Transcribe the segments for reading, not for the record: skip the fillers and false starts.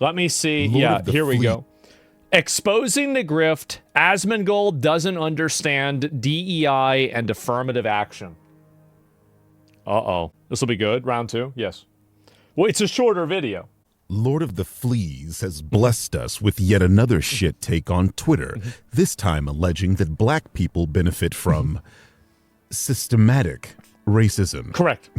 Let me see. Lord Yeah, of the here we Fleet. go. Exposing the grift. Asmongold doesn't understand DEI and affirmative action. Uh-oh. This will be good. Round 2? Yes. Well, it's a shorter video. Lord of the Fleas has blessed us with yet another shit take on Twitter, this time alleging that black people benefit from systematic racism. Correct.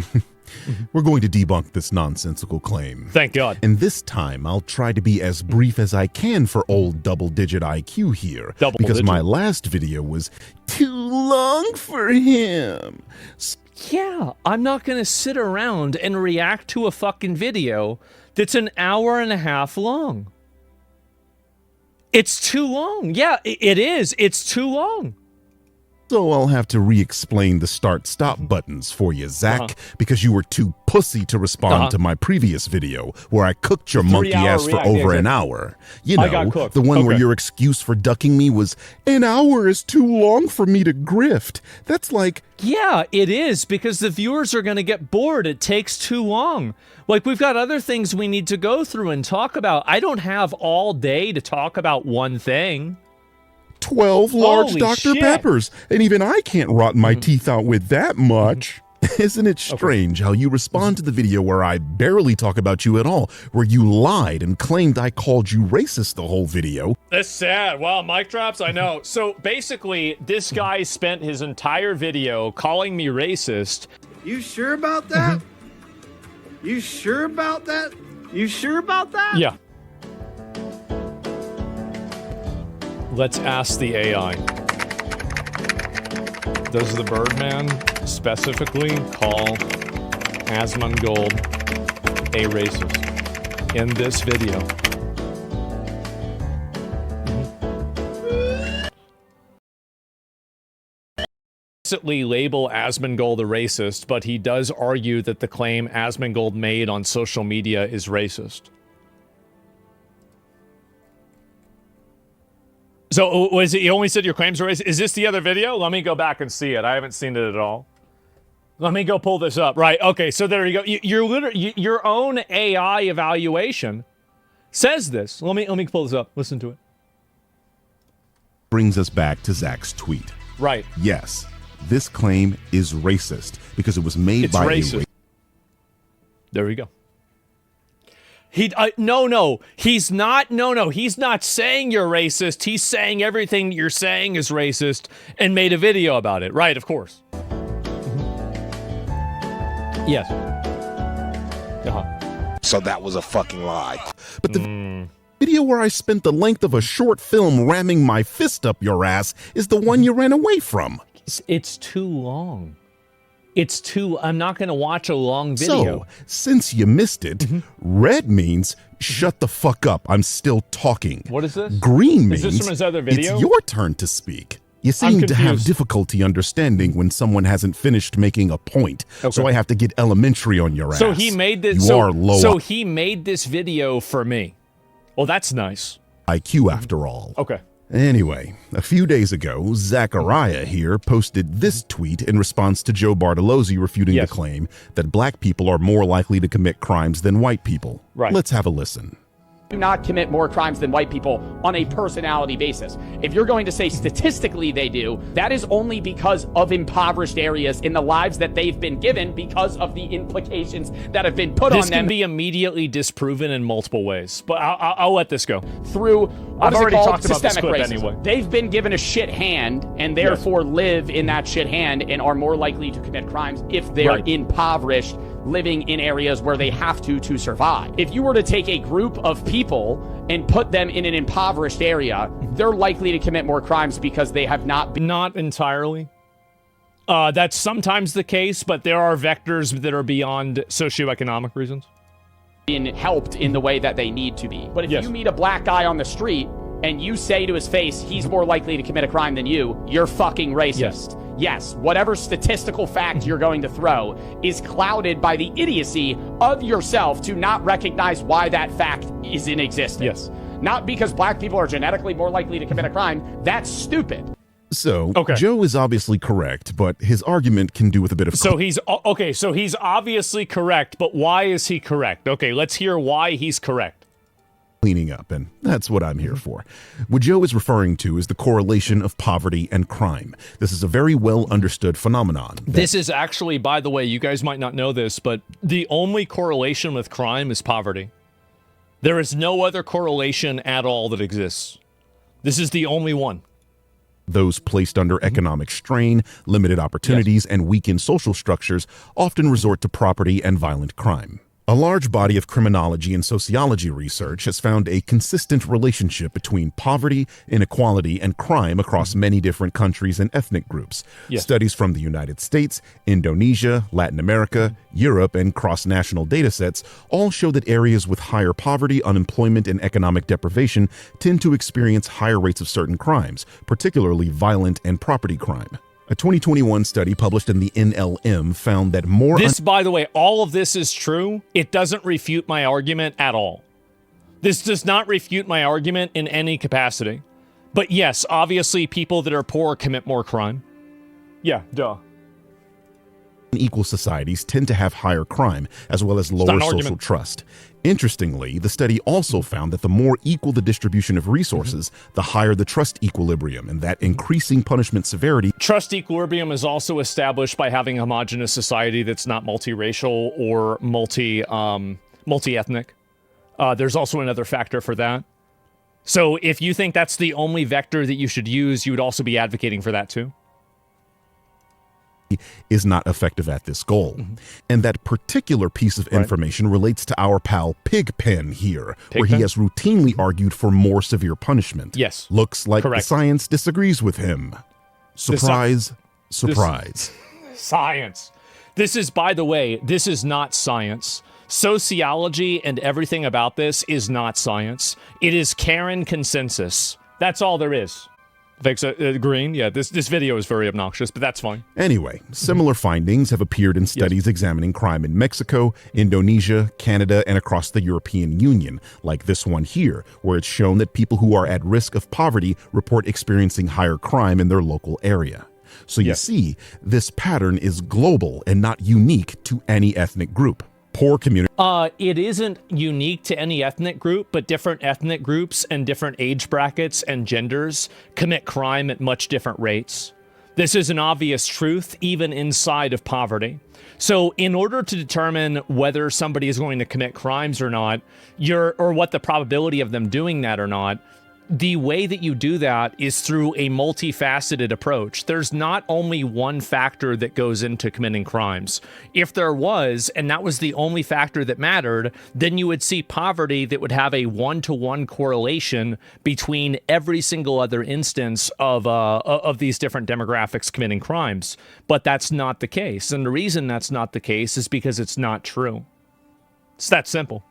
We're going to debunk this nonsensical claim. Thank God. And this time, I'll try to be as brief as I can for old double-digit IQ here. Because my last video was too long for him. Yeah, I'm not going to sit around and react to a fucking video that's an hour and a half long. It's too long. Yeah, it is. It's too long. So I'll have to re-explain the start-stop buttons for you, Zach, because you were too pussy to respond to my previous video where I cooked your monkey ass for over an hour. You know, the one where your excuse for ducking me was, an hour is too long for me to grift. That's like... Yeah, it is, because the viewers are going to get bored. It takes too long. Like, we've got other things we need to go through and talk about. I don't have all day to talk about one thing. 12 large Holy Dr. shit. Peppers, and even I can't rot my teeth out with that much. Isn't it strange how you respond to the video where I barely talk about you at all, where you lied and claimed I called you racist the whole video? That's sad. Wow, mic drops, I know. So basically, this guy spent his entire video calling me racist. You sure about that? You sure about that? You sure about that? Yeah. Let's ask the AI. Does the Birdman specifically call Asmongold a racist in this video? Explicitly label Asmongold a racist, but he does argue that the claim Asmongold made on social media is racist. So, was it, you only said your claims are racist? Is this the other video? Let me go back and see it. I haven't seen it at all. Let me go pull this up. Right, okay, so there you go. You're literally, your own AI evaluation says this. Let me pull this up. Listen to it. Brings us back to Zach's tweet. Right. Yes, this claim is racist because it was made by racist. There we go. No, he's not. No, he's not saying you're racist. He's saying everything you're saying is racist and made a video about it. Right, of course. Yes. So that was a fucking lie. But the video where I spent the length of a short film ramming my fist up your ass is the one you ran away from. It's too long. I'm not going to watch a long video. So, since you missed it, red means shut the fuck up. I'm still talking. What is this? Green means is this from his other video? It's your turn to speak. You seem to have difficulty understanding when someone hasn't finished making a point. Okay. So I have to get elementary on your ass. So he made this. You are low. So he made this video for me. Well, that's nice. IQ after all. Okay. Anyway, a few days ago, Zachariah here posted this tweet in response to Joe Bartolozzi refuting the claim that black people are more likely to commit crimes than white people. Right. Let's have a listen. Do not commit more crimes than white people on a personality basis. If you're going to say statistically they do, that is only because of impoverished areas in the lives that they've been given because of the implications that have been put on them. This can be immediately disproven in multiple ways, but I'll let this go. Through I've already talked about systemic this clip racism. anyway. They've been given a shit hand and therefore live in that shit hand and are more likely to commit crimes if they're impoverished, living in areas where they have to survive. If you were to take a group of people and put them in an impoverished area, they're likely to commit more crimes because they have not been... Not entirely. That's sometimes the case, but there are vectors that are beyond socioeconomic reasons. Been helped in the way that they need to be. But if you meet a black guy on the street and you say to his face, he's more likely to commit a crime than you're fucking racist. Yes, whatever statistical fact you're going to throw is clouded by the idiocy of yourself to not recognize why that fact is in existence. Not because black people are genetically more likely to commit a crime. That's stupid. So, Joe is obviously correct, but his argument can do with a bit of... So he's obviously correct, but why is he correct? Okay, let's hear why he's correct. cleaning up, and that's what I'm here for. What Joe is referring to is the correlation of poverty and crime. This is a very well understood phenomenon. This is actually, by the way, you guys might not know this, but the only correlation with crime is poverty. There is no other correlation at all that exists. This is the only one. Those placed under economic strain, limited opportunities, and weakened social structures often resort to property and violent crime. A large body of criminology and sociology research has found a consistent relationship between poverty, inequality, and crime across many different countries and ethnic groups. Studies from the United States, Indonesia, Latin America, Europe, and cross-national datasets all show that areas with higher poverty, unemployment, and economic deprivation tend to experience higher rates of certain crimes, particularly violent and property crime. A 2021 study published in the NLM found that more... This, by the way, all of this is true. It doesn't refute my argument at all. This does not refute my argument in any capacity. But yes, obviously people that are poor commit more crime. Yeah, duh. Unequal societies tend to have higher crime, as well as lower social trust. Interestingly, the study also found that the more equal the distribution of resources, the higher the trust equilibrium, and that increasing punishment severity... Trust equilibrium is also established by having a homogenous society that's not multiracial or multi-ethnic. There's also another factor for that. So if you think that's the only vector that you should use, you would also be advocating for that too. Is not effective at this goal. And that particular piece of information relates to our pal Pigpen here, where he has routinely argued for more severe punishment. Yes. Looks like the science disagrees with him. Surprise, surprise. Science. This is, by the way, this is not science. Sociology and everything about this is not science. It is Karen consensus. That's all there is. Green, yeah, this video is very obnoxious, but that's fine. Anyway, similar findings have appeared in studies examining crime in Mexico, Indonesia, Canada, and across the European Union, like this one here, where it's shown that people who are at risk of poverty report experiencing higher crime in their local area. So you see, this pattern is global and not unique to any ethnic group. Poor community. It isn't unique to any ethnic group, but different ethnic groups and different age brackets and genders commit crime at much different rates. This is an obvious truth, even inside of poverty. So in order to determine whether somebody is going to commit crimes or not, or what the probability of them doing that or not, the way that you do that is through a multifaceted approach. There's not only one factor that goes into committing crimes. If there was, and that was the only factor that mattered, then you would see poverty that would have a one-to-one correlation between every single other instance of these different demographics committing crimes. But that's not the case. And the reason that's not the case is because it's not true. It's that simple.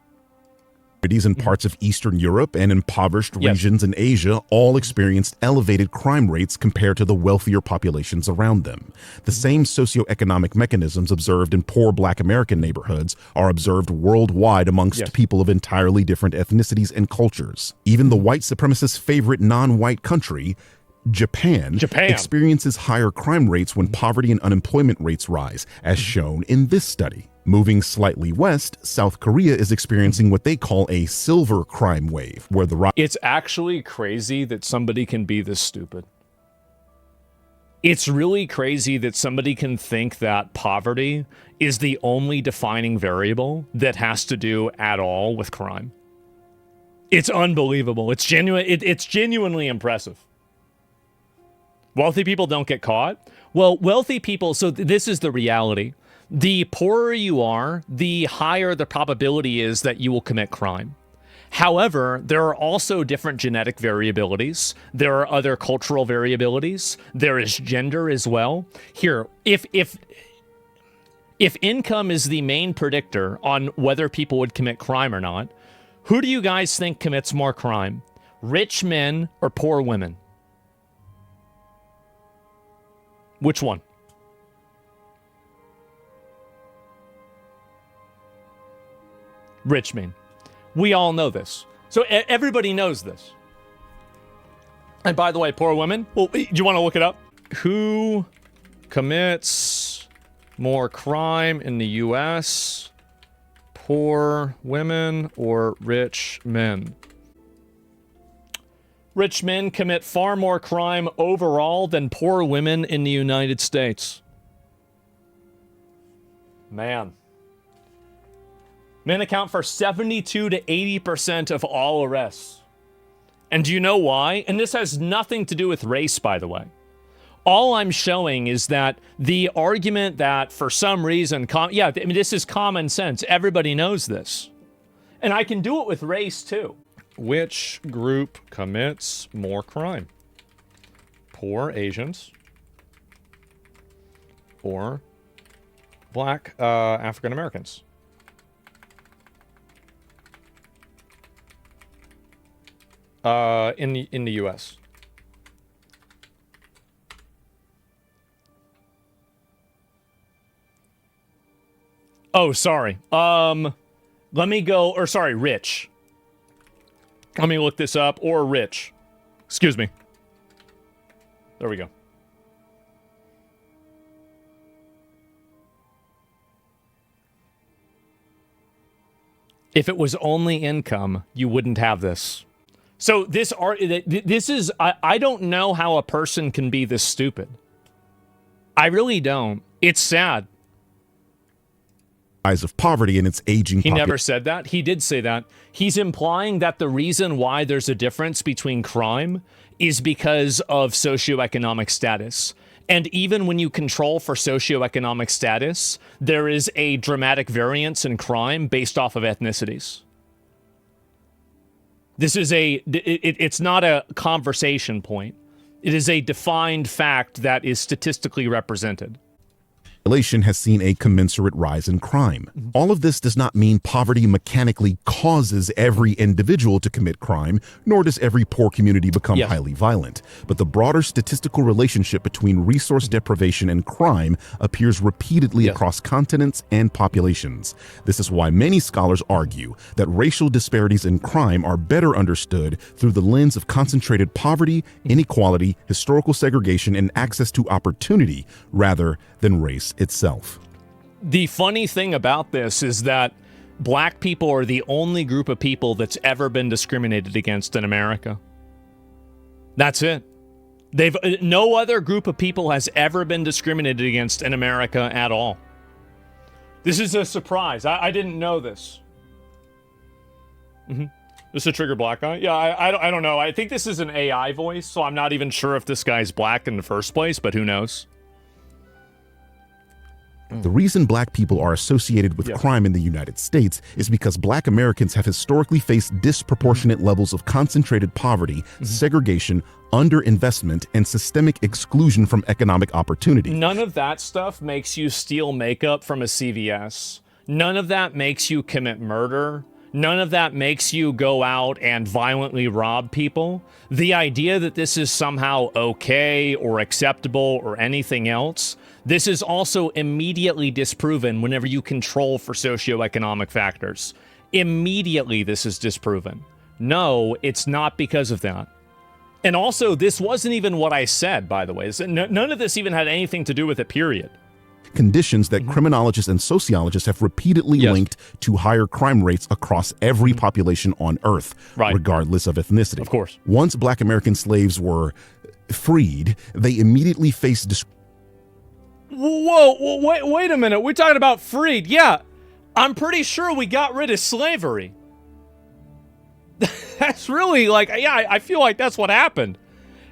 In parts of Eastern Europe and impoverished regions in Asia all experienced elevated crime rates compared to the wealthier populations around them. The same socioeconomic mechanisms observed in poor Black American neighborhoods are observed worldwide amongst people of entirely different ethnicities and cultures. Even the white supremacist's favorite non-white country, Japan, experiences higher crime rates when poverty and unemployment rates rise, as shown in this study. Moving slightly west, South Korea is experiencing what they call a silver crime wave, where the It's actually crazy that somebody can be this stupid. It's really crazy that somebody can think that poverty is the only defining variable that has to do at all with crime. It's unbelievable. It's genuine. It's genuinely impressive. Wealthy people don't get caught. Well, wealthy people, so this is the reality. The poorer you are, the higher the probability is that you will commit crime. However, there are also different genetic variabilities. There are other cultural variabilities. There is gender as well. Here, if income is the main predictor on whether people would commit crime or not, who do you guys think commits more crime? Rich men or poor women? Which one? Rich men. We all know this. So everybody knows this. And by the way, poor women, well, do you want to look it up? Who commits more crime in the U.S.? Poor women or rich men? Rich men commit far more crime overall than poor women in the United States. Man. Men account for 72 to 80% of all arrests. And do you know why? And this has nothing to do with race, by the way. All I'm showing is that the argument that for some reason, this is common sense. Everybody knows this. And I can do it with race, too. Which group commits more crime? Poor Asians or black African Americans? In the U.S. Oh, sorry. Let me go, or sorry, Rich. Let me look this up, or Rich. Excuse me. There we go. If it was only income, you wouldn't have this. So this is, I don't know how a person can be this stupid. I really don't. It's sad. Of poverty and its aging He never said that. He did say that. He's implying that the reason why there's a difference between crime is because of socioeconomic status. And even when you control for socioeconomic status, there is a dramatic variance in crime based off of ethnicities. This is it's not a conversation point. It is a defined fact that is statistically represented. Population has seen a commensurate rise in crime. All of this does not mean poverty mechanically causes every individual to commit crime, nor does every poor community become highly violent. But the broader statistical relationship between resource deprivation and crime appears repeatedly across continents and populations. This is why many scholars argue that racial disparities in crime are better understood through the lens of concentrated poverty, inequality, historical segregation, and access to opportunity, rather than race itself. The funny thing about this is that black people are the only group of people that's ever been discriminated against in America. That's it. No other group of people has ever been discriminated against in America at all. This is a surprise. I didn't know this. This is a trigger black guy? Yeah, I don't know. I think this is an AI voice, so I'm not even sure if this guy's black in the first place, but who knows? The reason black people are associated with crime in the United States is because black Americans have historically faced disproportionate levels of concentrated poverty, segregation, underinvestment, and systemic exclusion from economic opportunity. None of that stuff makes you steal makeup from a CVS. None of that makes you commit murder. None of that makes you go out and violently rob people. The idea that this is somehow okay or acceptable or anything else, this is also immediately disproven whenever you control for socioeconomic factors. Immediately this is disproven. No, it's not because of that. And also, this wasn't even what I said, by the way. None of this even had anything to do with it, period. Conditions that criminologists and sociologists have repeatedly linked to higher crime rates across every population on Earth, regardless of ethnicity. Of course. Once black American slaves were freed, they immediately faced Whoa, wait a minute. We're talking about freed. Yeah, I'm pretty sure we got rid of slavery. That's really I feel like that's what happened.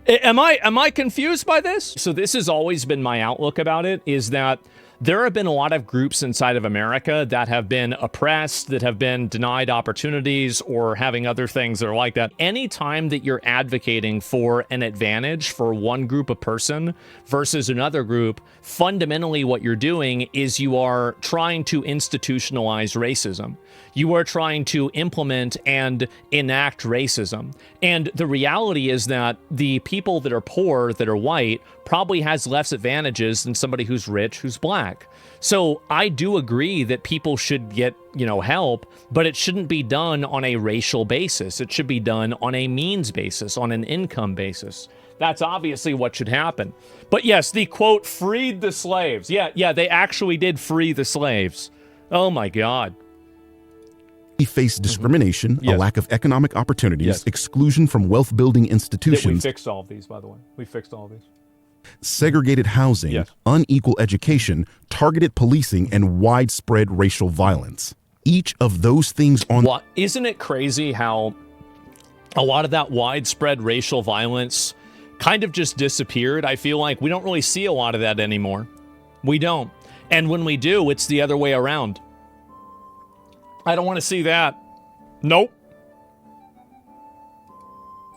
Am I confused by this? So this has always been my outlook about it, is that there have been a lot of groups inside of America that have been oppressed, that have been denied opportunities, or having other things that are like that. Anytime that you're advocating for an advantage for one group of person versus another group, fundamentally what you're doing is you are trying to institutionalize racism. You are trying to implement and enact racism. And the reality is that the people that are poor, that are white, probably has less advantages than somebody who's rich, who's black. So I do agree that people should get, help, but it shouldn't be done on a racial basis. It should be done on a means basis, on an income basis. That's obviously what should happen. But yes, the quote, freed the slaves. Yeah, they actually did free the slaves. Oh my God. face discrimination, a lack of economic opportunities, exclusion from wealth-building institutions. We fixed all of these, by the way. We fixed all of these. Segregated housing, unequal education, targeted policing, and widespread racial violence. Each of those things on... Isn't it crazy how a lot of that widespread racial violence kind of just disappeared? I feel like we don't really see a lot of that anymore. We don't. And when we do, it's the other way around. I don't want to see that. Nope.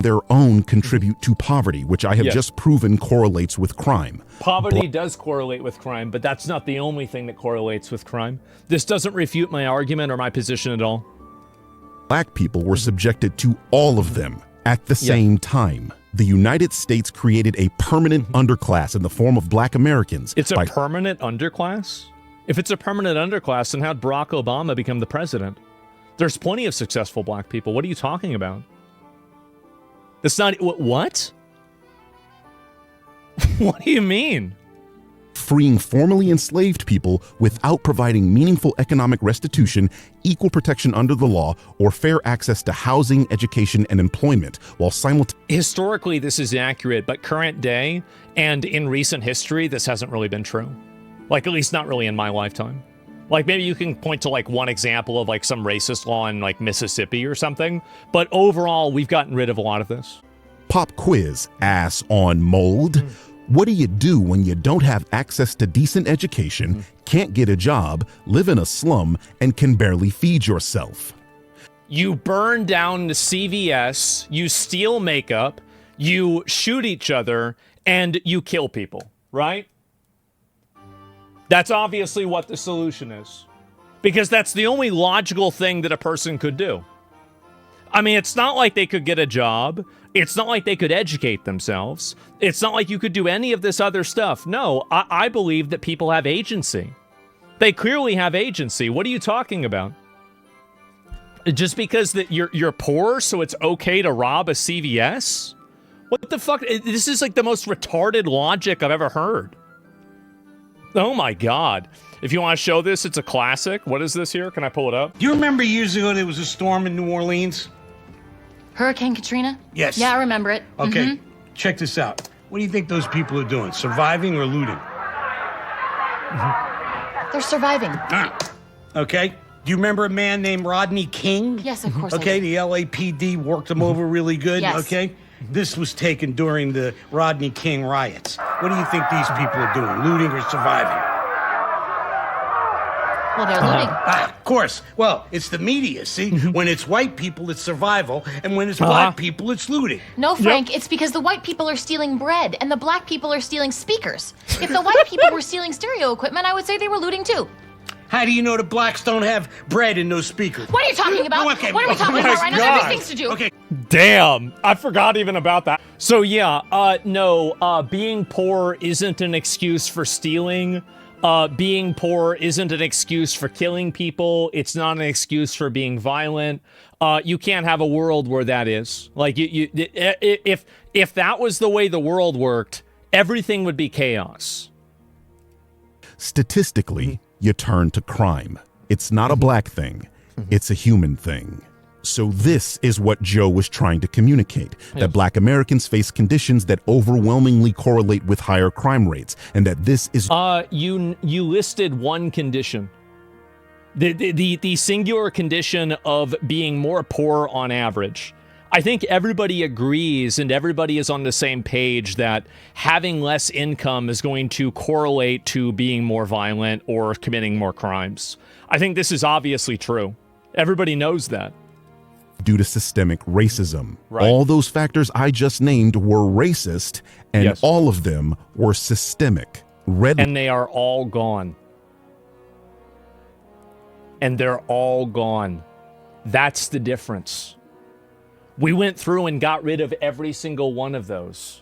Their own contribute to poverty, which I have just proven correlates with crime. Poverty does correlate with crime, but that's not the only thing that correlates with crime. This doesn't refute my argument or my position at all. Black people were subjected to all of them at the same time. The United States created a permanent underclass in the form of black Americans. It's a permanent underclass? If it's a permanent underclass, then how'd Barack Obama become the president? There's plenty of successful black people. What are you talking about? It's not... What? What do you mean? Freeing formerly enslaved people without providing meaningful economic restitution, equal protection under the law, or fair access to housing, education, and employment, while simultaneously... Historically, this is accurate, but current day and in recent history, this hasn't really been true. Like, at least not really in my lifetime. Like, maybe you can point to, like, one example of, like, some racist law in, like, Mississippi or something, but overall, we've gotten rid of a lot of this. Pop quiz, Asmongold. What do you do when you don't have access to decent education, can't get a job, live in a slum, and can barely feed yourself? You burn down the CVS, you steal makeup, you shoot each other, and you kill people, right? That's obviously what the solution is. Because that's the only logical thing that a person could do. I mean, it's not like they could get a job. It's not like they could educate themselves. It's not like you could do any of this other stuff. No, I believe that people have agency. They clearly have agency. What are you talking about? Just because that you're poor, so it's okay to rob a CVS? What the fuck? This is like the most retarded logic I've ever heard. Oh my God. If you want to show this, it's a classic. What is this here? Can I pull it up? Do you remember years ago there was a storm in New Orleans? Hurricane Katrina? Yes. Yeah, I remember it. Okay, check this out. What do you think those people are doing? Surviving or looting? They're surviving. Okay. Do you remember a man named Rodney King? Yes, of course. Okay, the LAPD worked him over really good. Yes. Okay. This was taken during the Rodney King riots. What do you think these people are doing? Looting or surviving? Well, they're looting. Of course. Well, it's the media, see? When it's white people, it's survival, and when it's black people, it's looting. No, Frank, it's because the white people are stealing bread, and the black people are stealing speakers. If the white people were stealing stereo equipment, I would say they were looting too. How do you know the blacks don't have bread in those speakers? What are you talking about? Okay. What are we talking about right now? There are things to do. Okay. Damn, I forgot even about that. So yeah, no, being poor isn't an excuse for stealing. Being poor isn't an excuse for killing people. It's not an excuse for being violent. You can't have a world where that is. Like, if that was the way the world worked, everything would be chaos. Statistically, you turn to crime. It's not a black thing. It's a human thing. So this is what Joe was trying to communicate, that black Americans face conditions that overwhelmingly correlate with higher crime rates, and that this is... You listed one condition. The singular condition of being more poor on average. I think everybody agrees and everybody is on the same page that having less income is going to correlate to being more violent or committing more crimes. I think this is obviously true. Everybody knows that. Due to systemic racism. Right. All those factors I just named were racist, and all of them were systemic. And they are all gone. And they're all gone. That's the difference. We went through and got rid of every single one of those.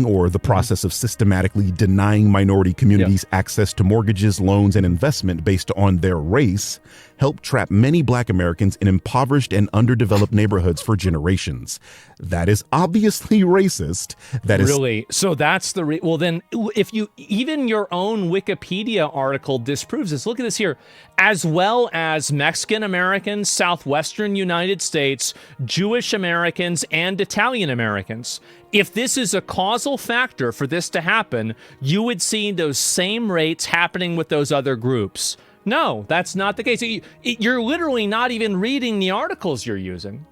Or the process of systematically denying minority communities access to mortgages, loans, and investment based on their race helped trap many Black Americans in impoverished and underdeveloped neighborhoods for generations. That is obviously racist. That is really. So that's the well. Then, if you even your own Wikipedia article disproves this. Look at this here, as well as Mexican Americans, Southwestern United States, Jewish Americans, and Italian Americans. If this is a causal factor for this to happen, you would see those same rates happening with those other groups. No, that's not the case. You're literally not even reading the articles you're using.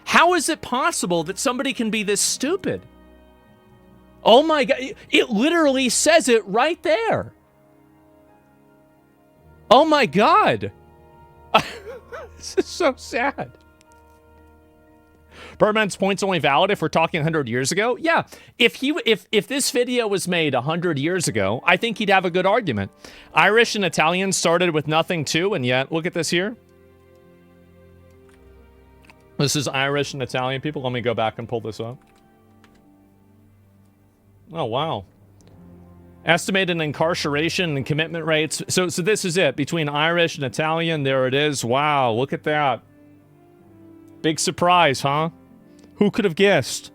How is it possible that somebody can be this stupid? Oh my God, it literally says it right there. Oh my God. This is so sad. Birdman's point's only valid if we're talking 100 years ago. Yeah, if this video was made 100 years ago, I think he'd have a good argument. Irish and Italian started with nothing too, and yet, look at this here. This is Irish and Italian people. Let me go back and pull this up. Oh, wow. Estimated incarceration and commitment rates. So this is it. Between Irish and Italian, there it is. Wow, look at that. Big surprise, huh? Who could have guessed?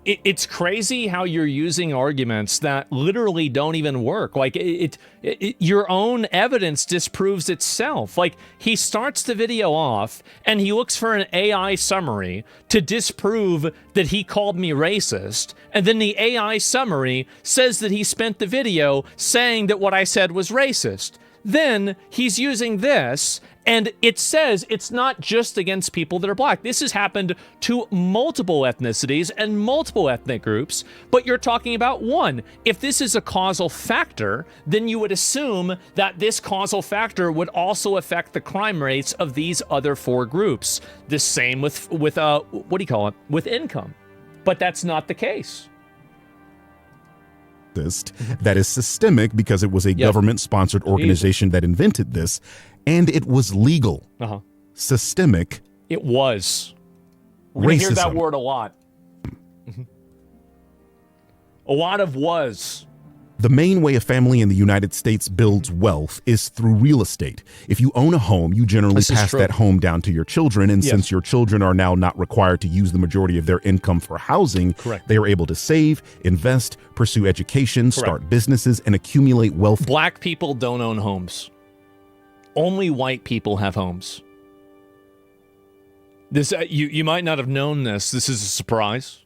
It's crazy how you're using arguments that literally don't even work. Like, your own evidence disproves itself. Like, he starts the video off, and he looks for an AI summary to disprove that he called me racist, and then the AI summary says that he spent the video saying that what I said was racist. Then he's using this, and it says it's not just against people that are Black. This has happened to multiple ethnicities and multiple ethnic groups, but you're talking about one. If this is a causal factor, then you would assume that this causal factor would also affect the crime rates of these other four groups. The same with what do you call it? With income. But that's not the case. That is systemic because it was a government-sponsored organization that invented this, and it was legal. Systemic. It was. We're going to hear that word a lot. A lot of was. The main way a family in the United States builds wealth is through real estate. If you own a home, you generally pass that home down to your children, and since your children are now not required to use the majority of their income for housing, they are able to save, invest, pursue education, start businesses, and accumulate wealth. Black people don't own homes. Only white people have homes. This you might not have known this. This is a surprise.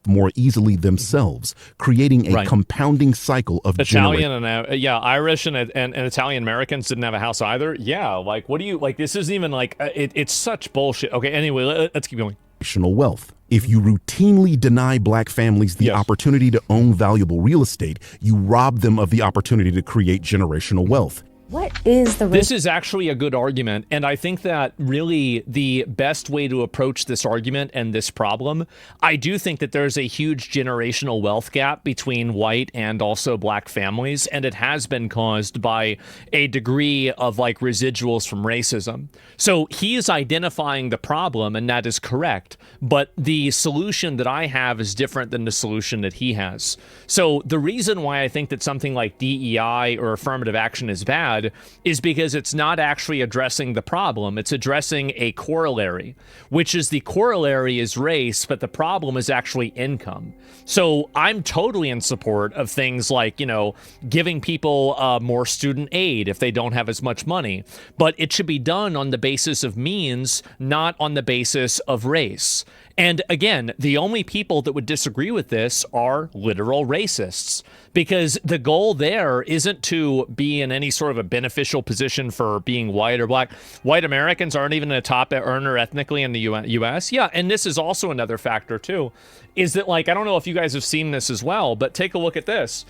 More easily themselves, creating a compounding cycle of Italian and Irish and Italian Americans didn't have a house either. Yeah, like what do you like? This isn't even like it's such bullshit. Okay, anyway, let's keep going. Wealth. If you routinely deny Black families the opportunity to own valuable real estate, you rob them of the opportunity to create generational wealth. What is the This is actually a good argument, and I think that really the best way to approach this argument and this problem, I do think that there's a huge generational wealth gap between white and also Black families, and it has been caused by a degree of like residuals from racism. So he is identifying the problem, and that is correct, but the solution that I have is different than the solution that he has. So the reason why I think that something like DEI or affirmative action is bad is because it's not actually addressing the problem. It's addressing a corollary, which is the corollary is race, but the problem is actually income. So I'm totally in support of things like, you know, giving people more student aid if they don't have as much money. But it should be done on the basis of means, not on the basis of race. And again, the only people that would disagree with this are literal racists, because the goal there isn't to be in any sort of a beneficial position for being white or Black. White Americans aren't even a top earner ethnically in the U.S. Yeah, and this is also another factor too, is that like, I don't know if you guys have seen this as well, but take a look at this.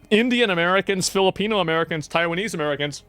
Indian Americans, Filipino Americans, Taiwanese Americans,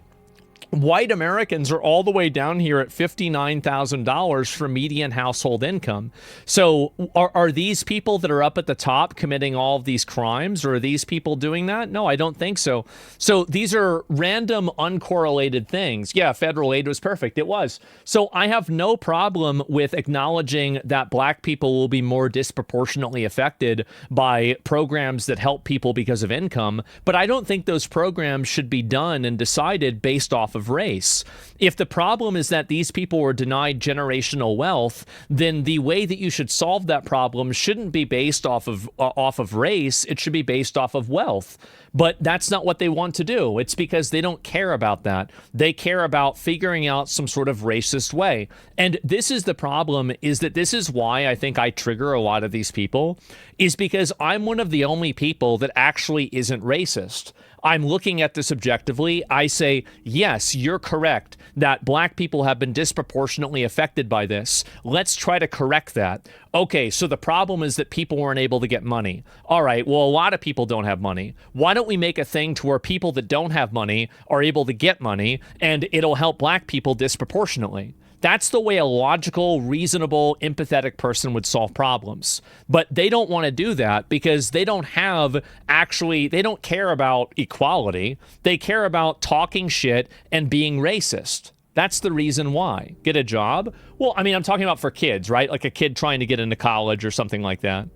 white Americans are all the way down here at $59,000 for median household income. So are these people that are up at the top committing all of these crimes, or are these people doing that? No, I don't think so. So these are random, uncorrelated things. Yeah, federal aid was perfect. It was. So I have no problem with acknowledging that black people will be more disproportionately affected by programs that help people because of income, but I don't think those programs should be done and decided based off of race. If the problem is that these people were denied generational wealth, then the way that you should solve that problem shouldn't be based off of race. It should be based off of wealth. But that's not what they want to do. It's because they don't care about that. They care about figuring out some sort of racist way. And this is the problem, is that this is why I think I trigger a lot of these people, is because I'm one of the only people that actually isn't racist. I'm looking at this objectively. I say, yes, you're correct that black people have been disproportionately affected by this. Let's try to correct that. Okay, so the problem is that people weren't able to get money. All right, well, a lot of people don't have money. Why don't we make a thing to where people that don't have money are able to get money, and it'll help black people disproportionately? That's the way a logical, reasonable, empathetic person would solve problems. But they don't want to do that because they don't care about equality. They care about talking shit and being racist. That's the reason why. Get a job? Well, I mean, I'm talking about for kids, right? Like a kid trying to get into college or something like that.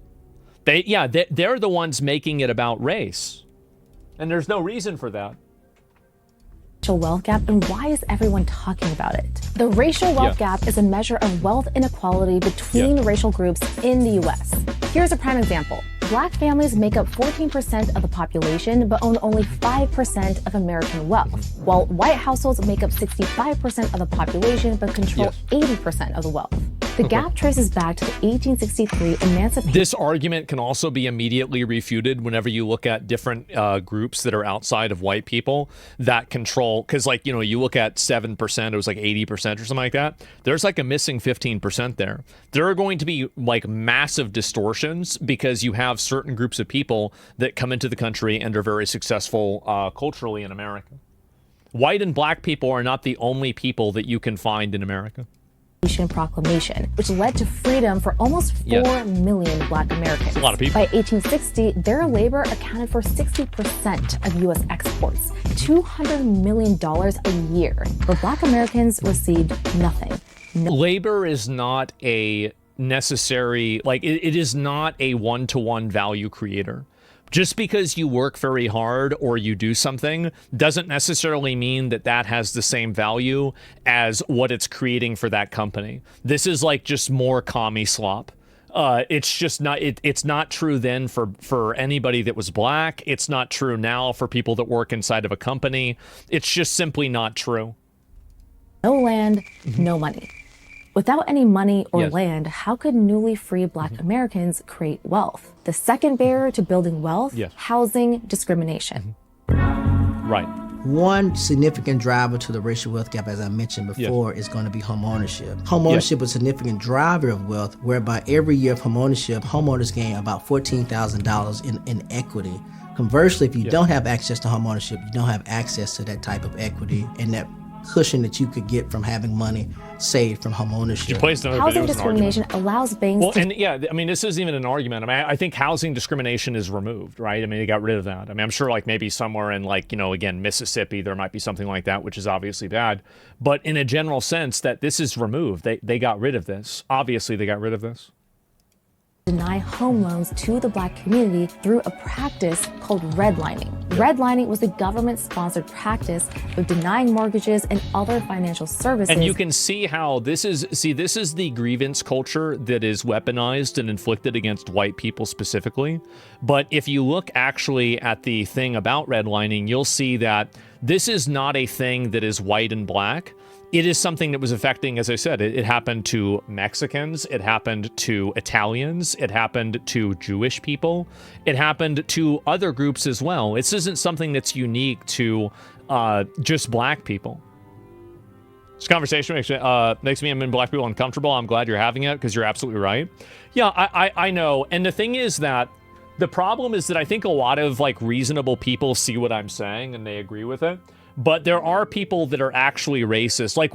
They're the ones making it about race. And there's no reason for that. Racial wealth gap, and why is everyone talking about it? The racial wealth gap is a measure of wealth inequality between racial groups in the U.S. Here's a prime example. Black families make up 14% of the population, but own only 5% of American wealth, while white households make up 65% of the population, but control 80% of the wealth. The gap traces back to the 1863 emancipation. This argument can also be immediately refuted whenever you look at different groups that are outside of white people that control, because like, you know, you look at 7%, it was like 80% or something like that. There's like a missing 15% there. There are going to be like massive distortions because you have certain groups of people that come into the country and are very successful culturally in America. White and black people are not the only people that you can find in America. Proclamation, which led to freedom for almost 4 million black Americans. A lot of people. By 1860, their labor accounted for 60% of U.S. exports, $200 million a year, but black Americans received nothing. Labor is not a necessary, like, it is not a one-to-one value creator. Just because you work very hard or you do something doesn't necessarily mean that that has the same value as what it's creating for that company. This is like just more commie slop. It's just not, it's not true then for anybody that was black. It's not true now for people that work inside of a company. It's just simply not true. No land, no money. Without any money or land, how could newly free black Americans create wealth? The second barrier to building wealth, housing discrimination. Right. One significant driver to the racial wealth gap, as I mentioned before, is going to be homeownership. Homeownership is a significant driver of wealth, whereby every year of homeownership, homeowners gain about $14,000 in equity. Conversely, if you don't have access to homeownership, you don't have access to that type of equity and that cushion that you could get from having money saved from homeownership. Housing discrimination allows banks to... and I mean, this isn't even an argument. I mean, I think housing discrimination is removed, right? I mean, they got rid of that. I mean, I'm sure like maybe somewhere in like, you know, again, Mississippi, there might be something like that, which is obviously bad. But in a general sense that this is removed. They got rid of this. Obviously, they got rid of this. Deny home loans to the black community through a practice called redlining. Redlining was a government-sponsored practice of denying mortgages and other financial services. And you can see how this is the grievance culture that is weaponized and inflicted against white people specifically. But if you look actually at the thing about redlining, you'll see that this is not a thing that is white and black. It is something that was affecting, as I said, it happened to Mexicans, it happened to Italians, it happened to Jewish people, it happened to other groups as well. This isn't something that's unique to just black people. This conversation makes me and black people uncomfortable. I'm glad you're having it because you're absolutely right. Yeah, I know. And the thing is that the problem is that I think a lot of like reasonable people see what I'm saying and they agree with it. But there are people that are actually racist. Like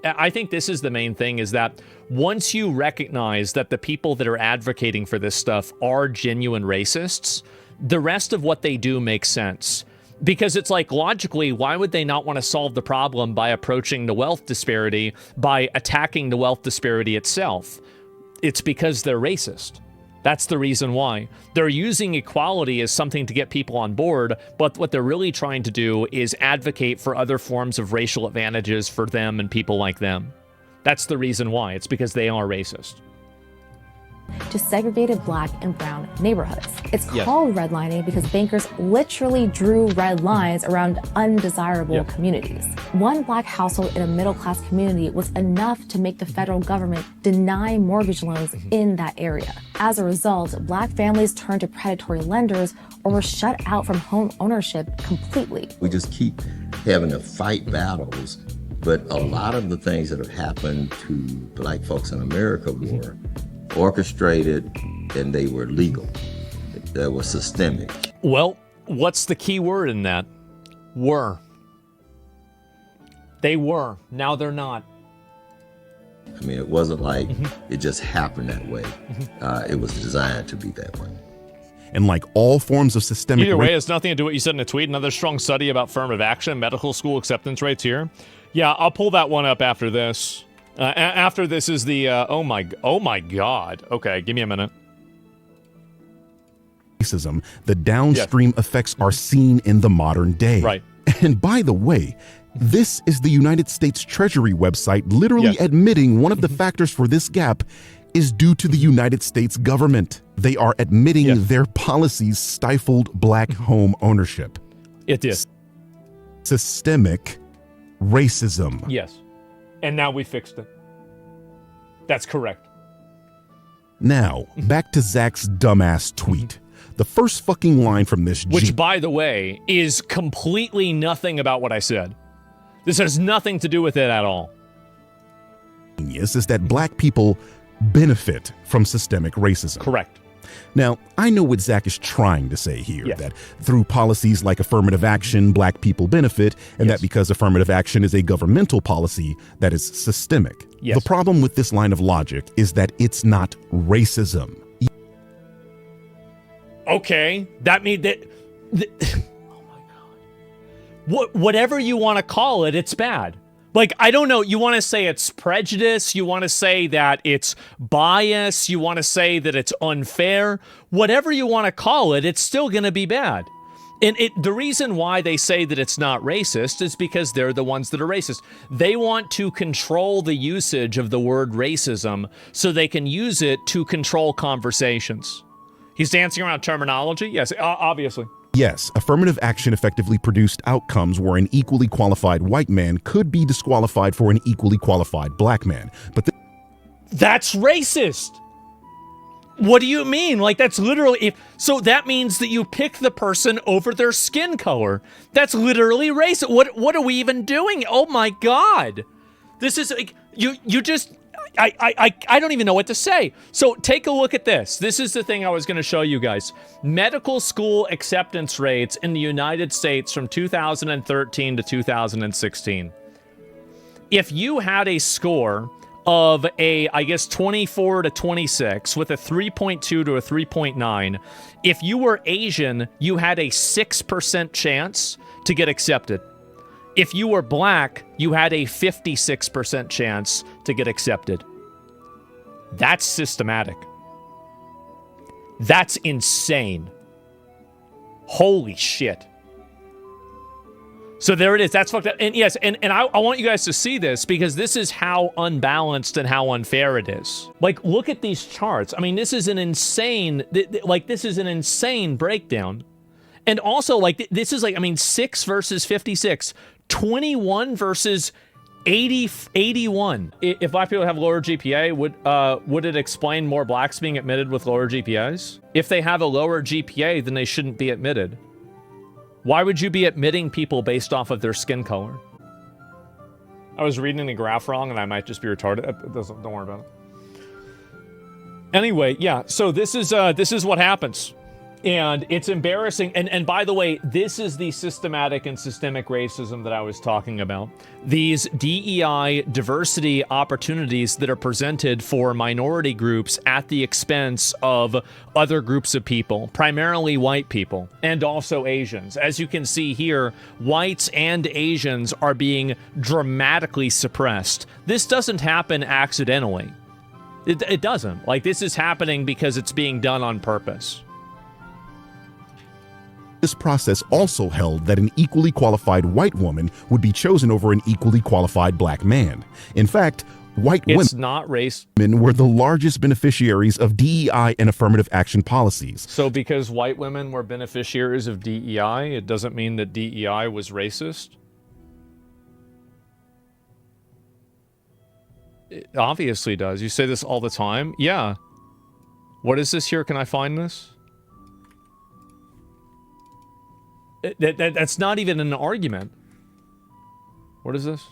I think this is the main thing, is that once you recognize that the people that are advocating for this stuff are genuine racists, the rest of what they do makes sense. Because it's like, logically, why would they not want to solve the problem by approaching the wealth disparity, by attacking the wealth disparity itself? It's because they're racist. That's the reason why. They're using equality as something to get people on board, but what they're really trying to do is advocate for other forms of racial advantages for them and people like them. That's the reason why. It's because they are racist. To segregated black and brown neighborhoods. It's called redlining because bankers literally drew red lines around undesirable communities. One black household in a middle-class community was enough to make the federal government deny mortgage loans in that area. As a result, black families turned to predatory lenders or were shut out from home ownership completely. We just keep having to fight battles, but a lot of the things that have happened to black folks in America were orchestrated, and they were legal. They were systemic. Well, what's the key word in that? Were. They were. Now they're not. I mean, it wasn't like it just happened that way. It was designed to be that way. And like all forms of systemic... Either way, it has nothing to do with what you said in a tweet. Another strong study about affirmative action, medical school acceptance rates here. Yeah, I'll pull that one up after this. After this is the, oh my God. Okay, give me a minute. Racism, the downstream effects are seen in the modern day. Right. And by the way, this is the United States Treasury website literally admitting one of the factors for this gap is due to the United States government. They are admitting their policies stifled black home ownership. It did. Systemic racism. Yes. And now we fixed it. That's correct. Now, back to Zach's dumbass tweet. The first fucking line from this... Which, by the way, is completely nothing about what I said. This has nothing to do with it at all. ...is that black people benefit from systemic racism. Correct. Now, I know what Zach is trying to say here, that through policies like affirmative action, black people benefit, and that because affirmative action is a governmental policy, that is systemic. The problem with this line of logic is that it's not racism. Okay, that means that... oh my God. Whatever you want to call it, it's bad. Like, I don't know, you want to say it's prejudice, you want to say that it's bias, you want to say that it's unfair, whatever you want to call it, it's still going to be bad. And the reason why they say that it's not racist is because they're the ones that are racist. They want to control the usage of the word racism so they can use it to control conversations. He's dancing around terminology? Yes, obviously. Yes, affirmative action effectively produced outcomes where an equally qualified white man could be disqualified for an equally qualified black man. But that's racist. What do you mean? Like, that's literally... So that means that you pick the person over their skin color. That's literally racist. What are we even doing? Oh my God. This is like... You just... I don't even know what to say. So take a look at this. This is the thing I was going to show you guys. Medical school acceptance rates in the United States from 2013 to 2016. If you had a score of I guess 24 to 26 with a 3.2 to a 3.9, if you were Asian, you had a 6% chance to get accepted. If you were black, you had a 56% chance to get accepted. That's systematic. That's insane. Holy shit. So there it is. That's fucked up. And yes, and I want you guys to see this because this is how unbalanced and how unfair it is. Like, look at these charts. I mean, this is an insane, this is an insane breakdown. And also, like, this is like, I mean, 6 versus 56. 21 versus 81. If black people have lower GPA, would it explain more blacks being admitted with lower GPAs? If they have a lower GPA, then they shouldn't be admitted. Why would you be admitting people based off of their skin color? I was reading the graph wrong, and I might just be retarded. Don't worry about it. Anyway, yeah. So this is what happens. And it's embarrassing. And by the way, this is the systematic and systemic racism that I was talking about. These DEI diversity opportunities that are presented for minority groups at the expense of other groups of people, primarily white people, and also Asians. As you can see here, whites and Asians are being dramatically suppressed. This doesn't happen accidentally. It doesn't. Like, this is happening because it's being done on purpose. This process also held that an equally qualified white woman would be chosen over an equally qualified black man. In fact, white women were the largest beneficiaries of DEI and affirmative action policies. So because white women were beneficiaries of DEI, it doesn't mean that DEI was racist? It obviously does. You say this all the time? Yeah. What is this here? Can I find this? That's not even an argument. What is this?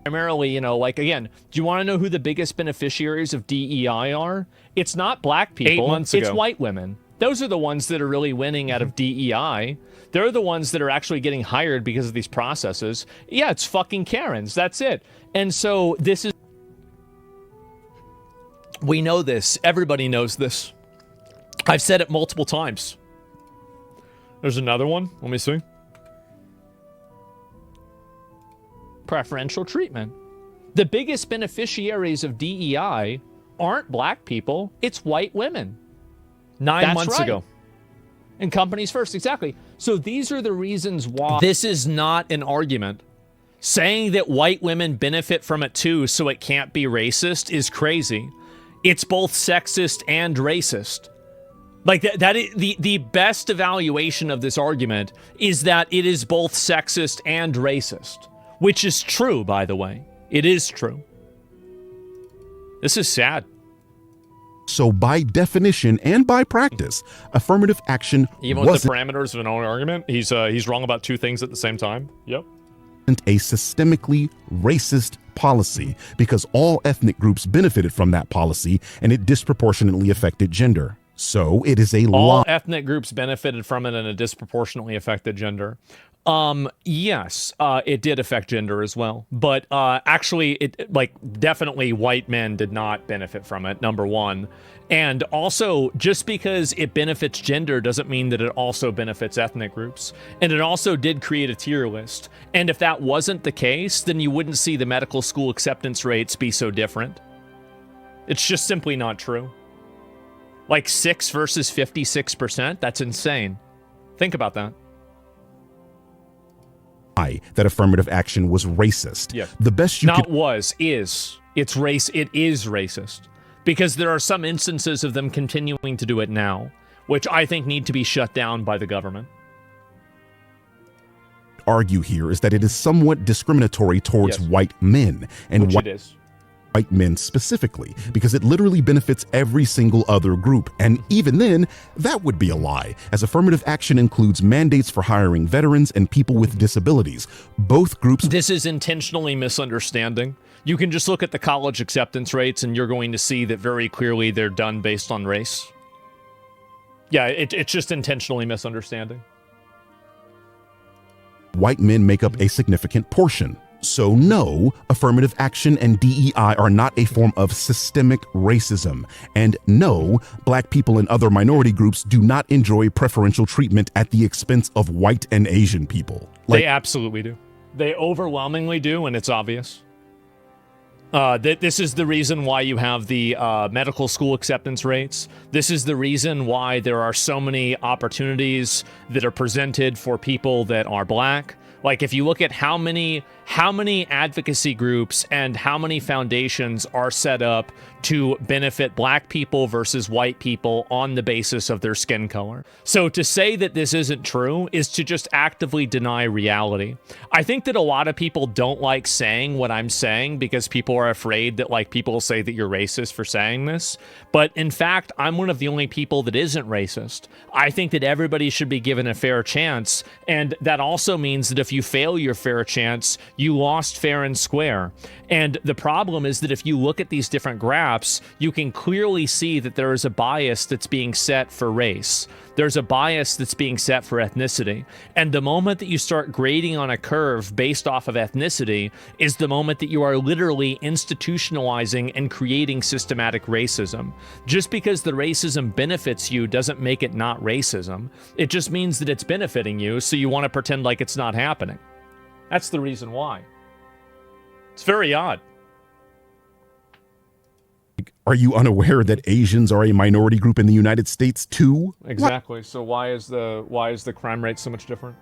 Primarily, you know, like, again, do you want to know who the biggest beneficiaries of DEI are? It's not black people. 8 months ago. It's white women. Those are the ones that are really winning out of DEI. They're the ones that are actually getting hired because of these processes. Yeah, it's fucking Karens. That's it. And so this is... We know this. Everybody knows this. I've said it multiple times. There's another one. Let me see. Preferential treatment. The biggest beneficiaries of DEI aren't black people. It's white women. 9 months ago. And companies first. Exactly. So these are the reasons why this is not an argument. Saying that white women benefit from it too, so it can't be racist, is crazy. It's both sexist and racist. Like, that is, the best evaluation of this argument is that it is both sexist and racist, which is true, by the way. It is true. This is sad. So by definition and by practice, affirmative action even with the parameters of an own argument, he's wrong about two things at the same time. Yep. A systemically racist policy because all ethnic groups benefited from that policy and it disproportionately affected gender. So it is a all ethnic groups benefited from it and it disproportionately affected gender. Yes, it did affect gender as well, but actually, definitely white men did not benefit from it, number one. And also, just because it benefits gender doesn't mean that it also benefits ethnic groups. And it also did create a tier list. And if that wasn't the case, then you wouldn't see the medical school acceptance rates be so different. It's just simply not true. Like 6 versus 56%, that's insane. Think about that. That affirmative action was racist. Yeah. The best you not was, is. It's race. It is racist. Because there are some instances of them continuing to do it now, which I think need to be shut down by the government. Argue here is that it is somewhat discriminatory towards white men and white men specifically, because it literally benefits every single other group. And even then, that would be a lie, as affirmative action includes mandates for hiring veterans and people with disabilities. Both groups... This is intentionally misunderstanding. You can just look at the college acceptance rates and you're going to see that very clearly they're done based on race. Yeah, it's just intentionally misunderstanding. White men make up a significant portion. So no, affirmative action and DEI are not a form of systemic racism. And no, black people and other minority groups do not enjoy preferential treatment at the expense of white and Asian people. They absolutely do. They overwhelmingly do, and it's obvious. This is the reason why you have the medical school acceptance rates. This is the reason why there are so many opportunities that are presented for people that are black. Like, if you look at how many advocacy groups and how many foundations are set up to benefit black people versus white people on the basis of their skin color. So to say that this isn't true is to just actively deny reality. I think that a lot of people don't like saying what I'm saying because people are afraid that, like, people say that you're racist for saying this. But in fact, I'm one of the only people that isn't racist. I think that everybody should be given a fair chance. And that also means that if if you fail your fair chance, you lost fair and square. And the problem is that if you look at these different graphs, you can clearly see that there is a bias that's being set for race. There's a bias that's being set for ethnicity. And the moment that you start grading on a curve based off of ethnicity is the moment that you are literally institutionalizing and creating systematic racism. Just because the racism benefits you doesn't make it not racism. It just means that it's benefiting you, so you want to pretend like it's not happening. That's the reason why. It's very odd. Are you unaware that Asians are a minority group in the United States too? Exactly. What? So why is the crime rate so much different?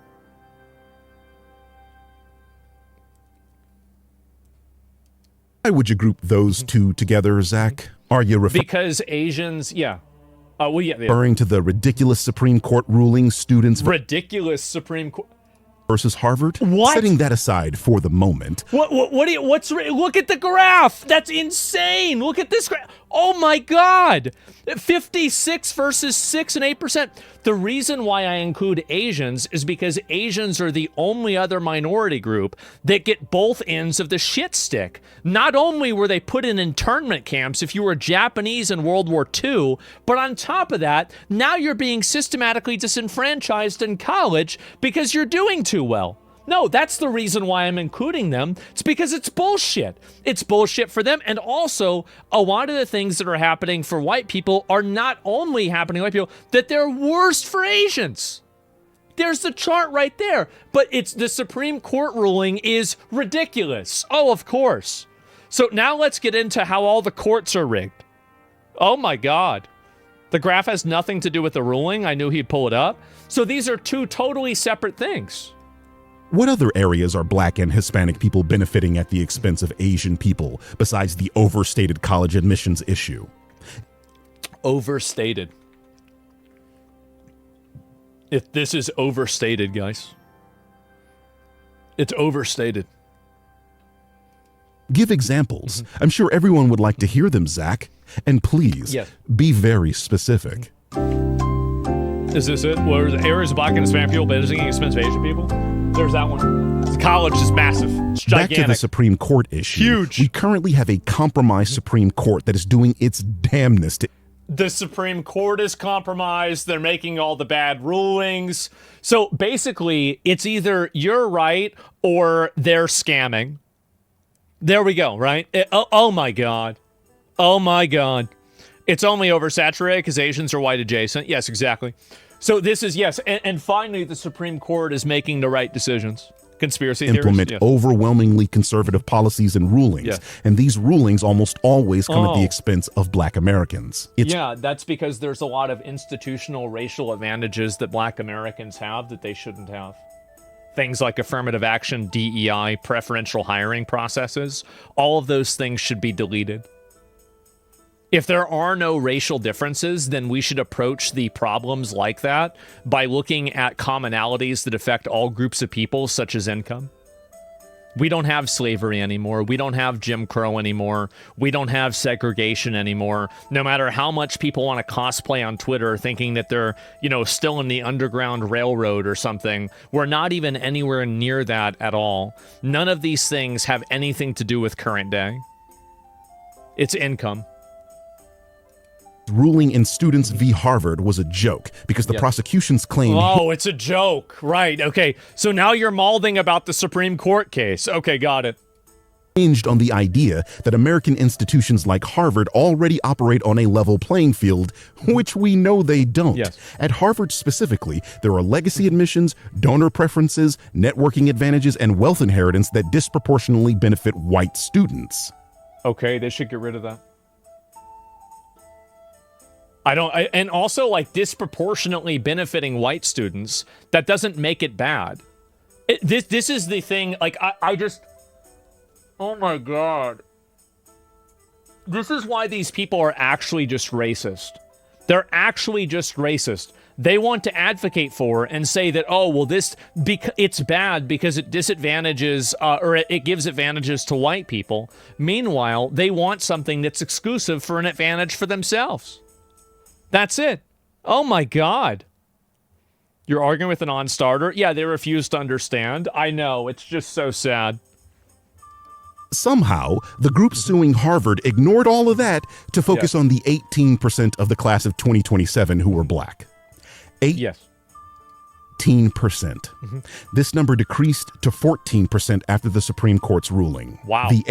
Why would you group those two together, Zach? Are you because Asians, yeah. Referring to the ridiculous Supreme Court ruling students ridiculous Supreme Court versus Harvard? What? Setting that aside for the moment. Look at the graph. That's insane. Look at this graph. Oh my God. 56 versus 6 and 8%. The reason why I include Asians is because Asians are the only other minority group that get both ends of the shit stick. Not only were they put in internment camps if you were Japanese in World War II, but on top of that, now you're being systematically disenfranchised in college because you're doing too well. No, that's the reason why I'm including them. It's because it's bullshit. It's bullshit for them. And also, a lot of the things that are happening for white people are not only happening to white people, that they're worse for Asians. There's the chart right there. But it's the Supreme Court ruling is ridiculous. Oh, of course. So now let's get into how all the courts are rigged. Oh my God. The graph has nothing to do with the ruling. I knew he'd pull it up. So these are two totally separate things. What other areas are Black and Hispanic people benefiting at the expense of Asian people besides the overstated college admissions issue? Overstated. If this is overstated, guys. It's overstated. Give examples. I'm sure everyone would like to hear them, Zach. And please, be very specific. Is this it? Where the areas of Black and Hispanic people benefiting at the expense of Asian people? There's that one. The college is massive. It's gigantic. Back to the Supreme Court issue. Huge. We currently have a compromised Supreme Court that is doing its damnness to... The Supreme Court is compromised. They're making all the bad rulings. So basically, it's either you're right or they're scamming. There we go, right? Oh my God. Oh my God. It's only oversaturated because Asians are white adjacent. Yes, exactly. So this is, yes. And finally, the Supreme Court is making the right decisions. Conspiracy theories. Implement overwhelmingly conservative policies and rulings. Yeah. And these rulings almost always come at the expense of Black Americans. Yeah, that's because there's a lot of institutional racial advantages that Black Americans have that they shouldn't have. Things like affirmative action, DEI, preferential hiring processes. All of those things should be deleted. If there are no racial differences, then we should approach the problems like that by looking at commonalities that affect all groups of people, such as income. We don't have slavery anymore. We don't have Jim Crow anymore. We don't have segregation anymore. No matter how much people want to cosplay on Twitter thinking that they're, still in the Underground Railroad or something, we're not even anywhere near that at all. None of these things have anything to do with current day. It's income. Ruling in Students v. Harvard was a joke because the prosecution's claim... Oh, it's a joke. Right. Okay. So now you're malding about the Supreme Court case. Okay, got it. Hinged on the idea that American institutions like Harvard already operate on a level playing field, which we know they don't. Yes. At Harvard specifically, there are legacy admissions, donor preferences, networking advantages, and wealth inheritance that disproportionately benefit white students. Okay, they should get rid of that. And also, disproportionately benefiting white students, that doesn't make it bad. This is the thing, oh my God. This is why these people are actually just racist. They're actually just racist. They want to advocate for and say that, it's bad because it disadvantages, or it gives advantages to white people. Meanwhile, they want something that's exclusive for an advantage for themselves. That's it. Oh my God. You're arguing with a non-starter? Yeah, they refuse to understand. I know. It's just so sad. Somehow, the group suing Harvard ignored all of that to focus on the 18% of the class of 2027 who were black. 18%. This number decreased to 14% after the Supreme Court's ruling. Wow. The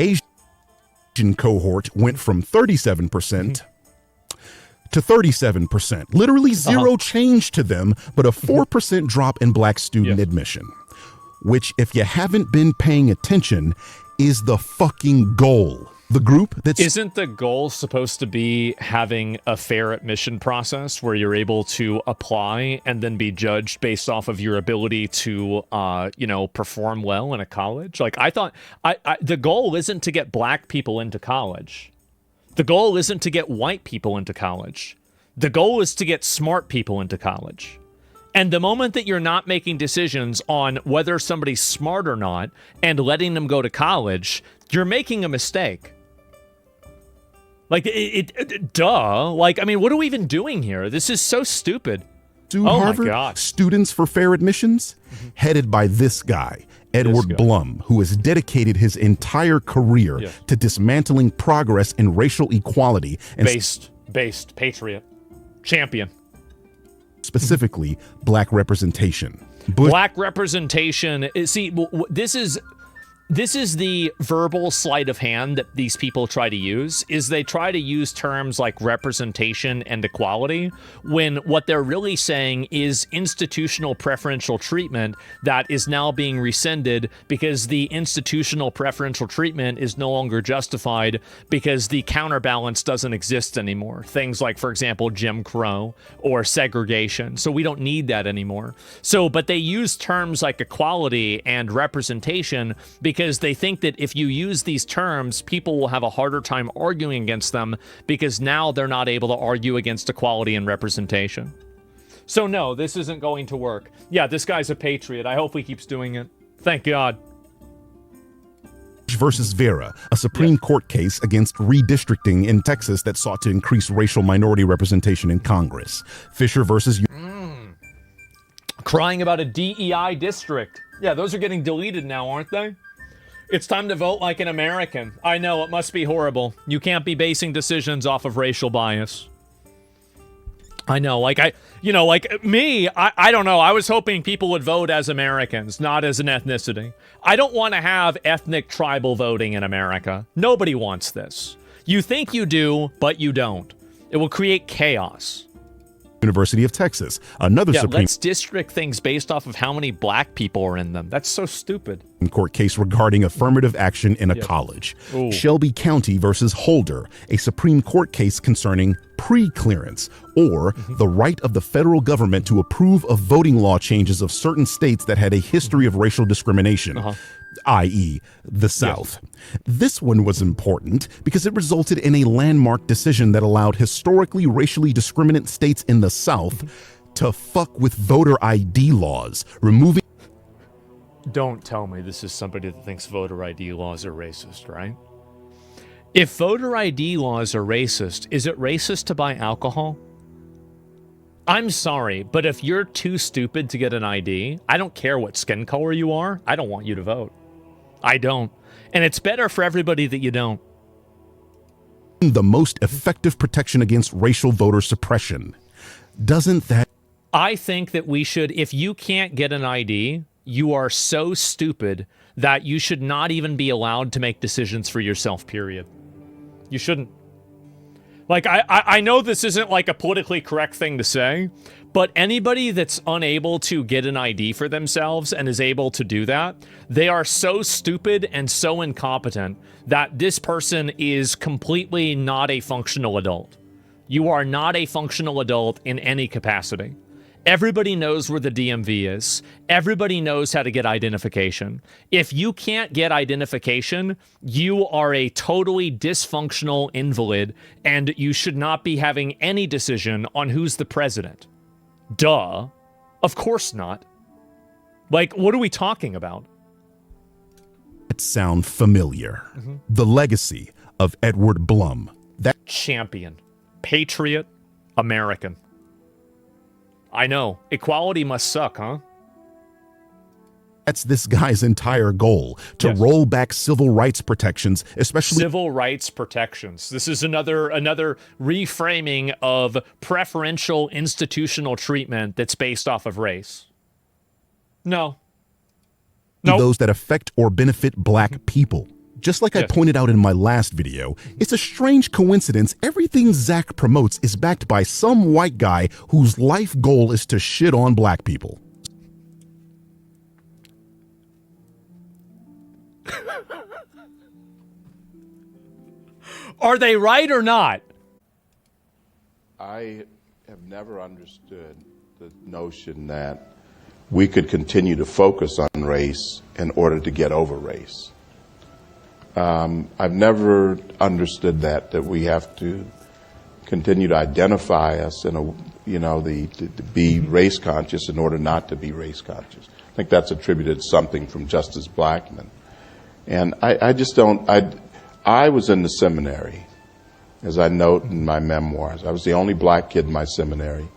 Asian cohort went from 37% to 37%. Literally zero change to them, but a 4% drop in black student admission. Which, if you haven't been paying attention, is the fucking goal. The group that's... Isn't the goal supposed to be having a fair admission process where you're able to apply and then be judged based off of your ability to, perform well in a college? Like, I thought the goal isn't to get black people into college. The goal isn't to get white people into college. The goal is to get smart people into college. And the moment that you're not making decisions on whether somebody's smart or not and letting them go to college, you're making a mistake. Like, duh. Like, I mean, what are we even doing here? This is so stupid. Harvard my God. Students for Fair Admissions, headed by this guy, Edward Blum, who has dedicated his entire career to dismantling progress in racial equality and based patriot champion, specifically black representation. Black representation. See, this is the verbal sleight of hand that these people try to use, is they try to use terms like representation and equality when what they're really saying is institutional preferential treatment that is now being rescinded because the institutional preferential treatment is no longer justified because the counterbalance doesn't exist anymore. Things like, for example, Jim Crow or segregation. So we don't need that anymore. But they use terms like equality and representation because they think that if you use these terms, people will have a harder time arguing against them because now they're not able to argue against equality and representation. So no, this isn't going to work. Yeah, this guy's a patriot. I hope he keeps doing it. Thank God. Versus Vera, a Supreme Court case against redistricting in Texas that sought to increase racial minority representation in Congress. Fisher versus... Crying about a DEI district. Yeah, those are getting deleted now, aren't they? It's time to vote like an American. I know, it must be horrible. You can't be basing decisions off of racial bias. I know, I don't know. I was hoping people would vote as Americans, not as an ethnicity. I don't want to have ethnic tribal voting in America. Nobody wants this. You think you do, but you don't. It will create chaos. University of Texas, another Supreme let's district things based off of how many black people are in them. That's so stupid. Court case regarding affirmative action in a college. Ooh. Shelby County versus Holder, a Supreme Court case concerning pre-clearance or the right of the federal government to approve of voting law changes of certain states that had a history of racial discrimination. I.e., the South. This one was important because it resulted in a landmark decision that allowed historically racially discriminant states in the South to fuck with voter ID laws, removing... Don't tell me this is somebody that thinks voter ID laws are racist, right? If voter ID laws are racist, is it racist to buy alcohol? I'm sorry, but if you're too stupid to get an ID, I don't care what skin color you are, I don't want you to vote. I don't. And it's better for everybody that you don't. The most effective protection against racial voter suppression. Doesn't that... I think that we should, if you can't get an ID, you are so stupid that you should not even be allowed to make decisions for yourself, period. You shouldn't. Like, I know this isn't like a politically correct thing to say, but anybody that's unable to get an ID for themselves and is able to do that, they are so stupid and so incompetent that this person is completely not a functional adult. You are not a functional adult in any capacity. Everybody knows where the DMV is. Everybody knows how to get identification. If you can't get identification, you are a totally dysfunctional invalid, and you should not be having any decision on who's the president. Duh. Of course not. Like, what are we talking about? It sound familiar. The legacy of Edward Blum. That champion, patriot, American. I know. Equality must suck, huh? That's this guy's entire goal, to roll back civil rights protections, especially civil rights protections. This is another reframing of preferential institutional treatment that's based off of race. No. those that affect or benefit black people. Just like I pointed out in my last video, it's a strange coincidence everything Zach promotes is backed by some white guy whose life goal is to shit on black people. Are they right or not? I have never understood the notion that we could continue to focus on race in order to get over race. I've never understood that we have to continue to identify us in to be race conscious in order not to be race conscious. I think that's attributed to something from Justice Blackmun. And I just don't, I was in the seminary, as I note in my memoirs. I was the only black kid in my seminary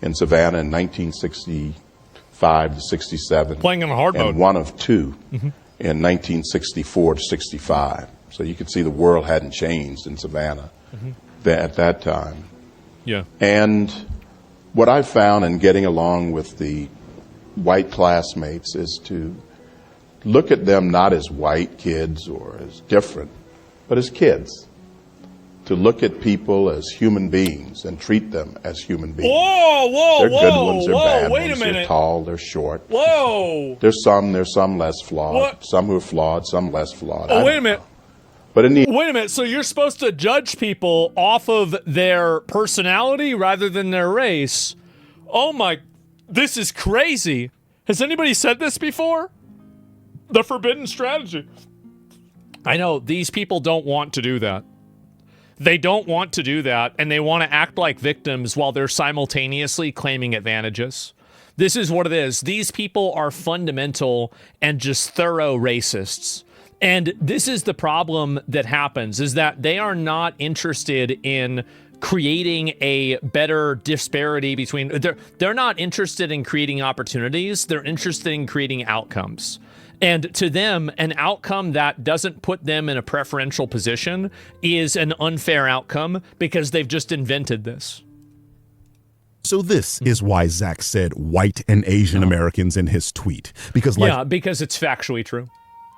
in Savannah in 1965 to 67. Playing in hard mode. And one of two in 1964 to 65. So you could see the world hadn't changed in Savannah at that time. Yeah. And what I found in getting along with the white classmates is to look at them not as white kids or as different, but as kids. To look at people as human beings and treat them as human beings. Whoa, they're good ones, they're bad wait ones, a minute. they're tall, they're short. Whoa! There's some less flawed. What? Some who are flawed, some less flawed. Oh, wait a minute. But in the Wait a minute, so you're supposed to judge people off of their personality rather than their race? Oh my, this is crazy. Has anybody said this before? The forbidden strategy. I know, these people don't want to do that. They don't want to do that, and they want to act like victims while they're simultaneously claiming advantages. This is what it is. These people are fundamental and just thorough racists. And this is the problem that happens, is that they are not interested in creating a better disparity between... They're not interested in creating opportunities. They're interested in creating outcomes. And to them, an outcome that doesn't put them in a preferential position is an unfair outcome because they've just invented this. So this is why Zach said white and Asian Americans in his tweet. Because because it's factually true.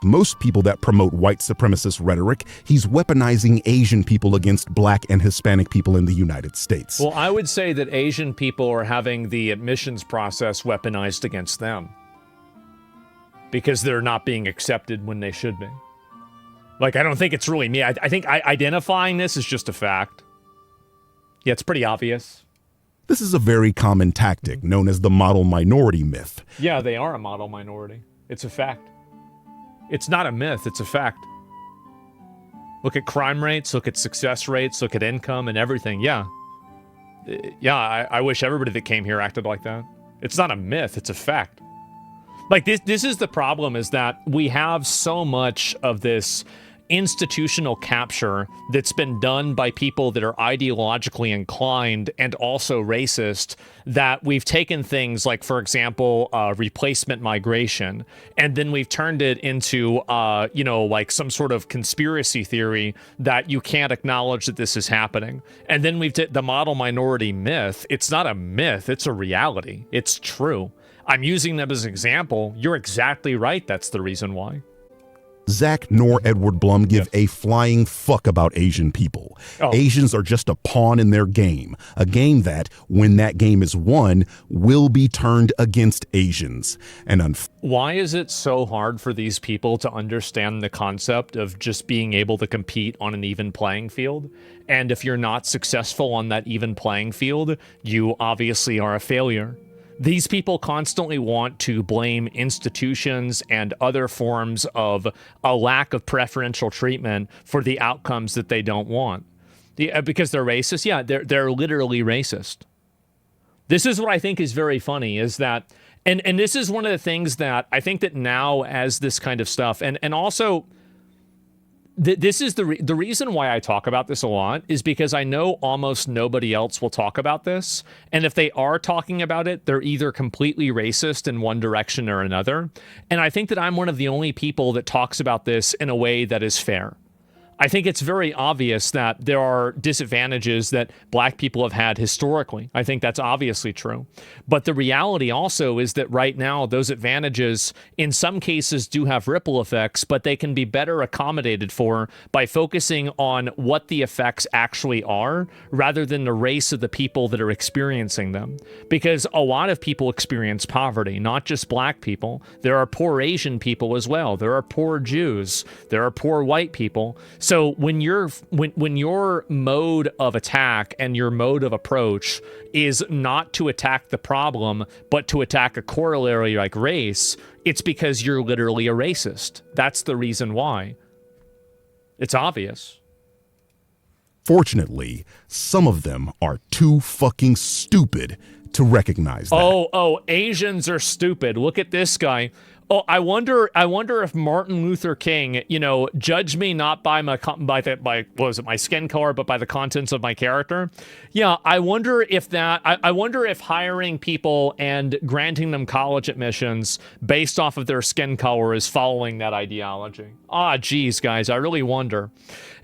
Most people that promote white supremacist rhetoric, he's weaponizing Asian people against black and Hispanic people in the United States. Well, I would say that Asian people are having the admissions process weaponized against them. Because they're not being accepted when they should be. Like, I don't think it's really me. I think identifying this is just a fact. Yeah, it's pretty obvious. This is a very common tactic known as the model minority myth. Yeah, they are a model minority. It's a fact. It's not a myth, it's a fact. Look at crime rates, look at success rates, look at income and everything. Yeah. Yeah, I wish everybody that came here acted like that. It's not a myth, it's a fact. Like, this is the problem, is that we have so much of this institutional capture that's been done by people that are ideologically inclined and also racist, that we've taken things like, for example, replacement migration, and then we've turned it into, like some sort of conspiracy theory that you can't acknowledge that this is happening. And then we've the model minority myth. It's not a myth, it's a reality. It's true. I'm using them as an example. You're exactly right. That's the reason why. Zach nor Edward Blum give a flying fuck about Asian people. Asians are just a pawn in their game. A game that, when that game is won, will be turned against Asians. And why is it so hard for these people to understand the concept of just being able to compete on an even playing field? And if you're not successful on that even playing field, you obviously are a failure. These people constantly want to blame institutions and other forms of a lack of preferential treatment for the outcomes that they don't want. Because they're racist? Yeah, they're literally racist. This is what I think is very funny, is that, and this is one of the things that I think that now, as this kind of stuff, and also, This is the reason why I talk about this a lot is because I know almost nobody else will talk about this. And if they are talking about it, they're either completely racist in one direction or another. And I think that I'm one of the only people that talks about this in a way that is fair. I think it's very obvious that there are disadvantages that black people have had historically. I think that's obviously true. But the reality also is that right now, those advantages in some cases do have ripple effects, but they can be better accommodated for by focusing on what the effects actually are rather than the race of the people that are experiencing them. Because a lot of people experience poverty, not just black people. There are poor Asian people as well. There are poor Jews. There are poor white people. So when your mode of attack and your mode of approach is not to attack the problem, but to attack a corollary like race, it's because you're literally a racist. That's the reason why. It's obvious. Fortunately, some of them are too fucking stupid to recognize that. Oh, Asians are stupid. Look at this guy. Oh, I wonder if Martin Luther King, judge me not by my skin color, but by the contents of my character. Yeah, I wonder if I wonder if hiring people and granting them college admissions based off of their skin color is following that ideology. Geez, guys, I really wonder.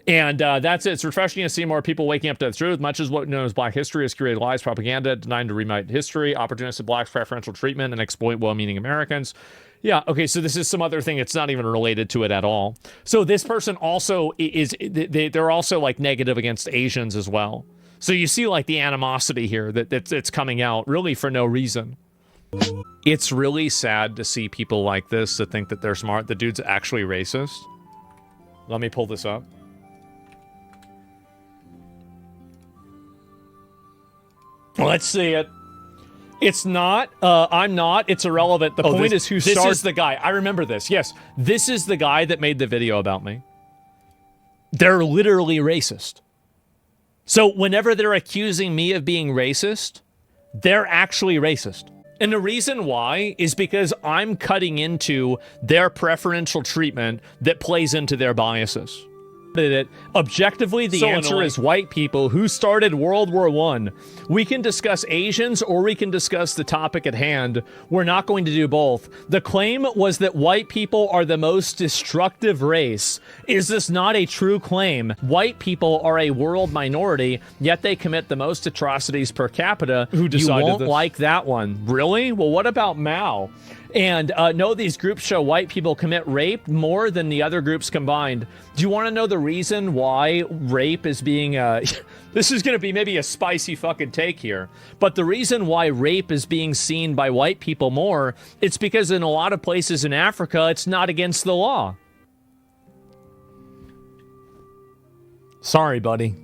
And that's it. It's refreshing to see more people waking up to the truth. Much as what known as Black history has created lies, propaganda, denying to rewrite history, opportunistic blacks, preferential treatment, and exploit well-meaning Americans. Yeah, okay, so this is some other thing. It's not even related to it at all. So this person also they're also like negative against Asians as well. So you see like the animosity here that's coming out really for no reason. It's really sad to see people like this that think that they're smart. The dude's actually racist. Let me pull this up. Let's see it. It's not. I'm not. It's irrelevant. The point is who started. This is the guy. I remember this. Yes. This is the guy that made the video about me. They're literally racist. So whenever they're accusing me of being racist, they're actually racist. And the reason why is because I'm cutting into their preferential treatment that plays into their biases. Objectively, the answer is white people who started World War I. We can discuss Asians or we can discuss the topic at hand. We're not going to do both. The claim was that white people are the most destructive race. Is this not a true claim? White people are a world minority, yet they commit the most atrocities per capita. Who decided you won't this? Like that one. Really? Well, what about Mao? And no, these groups show white people commit rape more than the other groups combined. Do you want to know the reason why rape is being... this is going to be maybe a spicy fucking take here. But the reason why rape is being seen by white people more, it's because in a lot of places in Africa, it's not against the law. Sorry, buddy.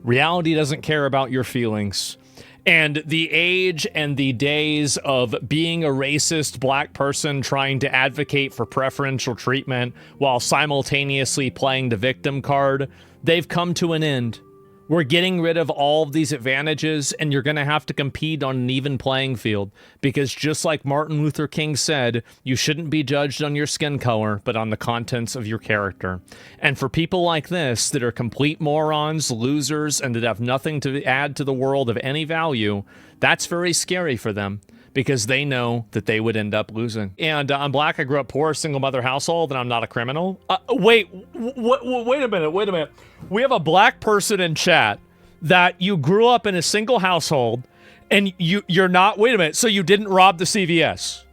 Reality doesn't care about your feelings. And the age and the days of being a racist black person trying to advocate for preferential treatment while simultaneously playing the victim card, they've come to an end. We're getting rid of all of these advantages, and you're going to have to compete on an even playing field. Because just like Martin Luther King said, you shouldn't be judged on your skin color, but on the contents of your character. And for people like this that are complete morons, losers, and that have nothing to add to the world of any value, that's very scary for them. Because they know that they would end up losing. And I'm black, I grew up poor, single mother household, and I'm not a criminal. Wait a minute. We have a black person in chat that you grew up in a single household, and you're not, wait a minute, so you didn't rob the CVS?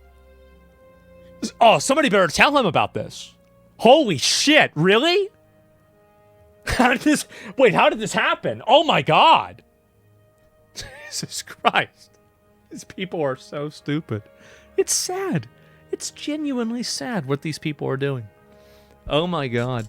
Oh, somebody better tell him about this. Holy shit, really? How did this happen? Oh my God. Jesus Christ. These people are so stupid. It's sad. It's genuinely sad what these people are doing. Oh my God.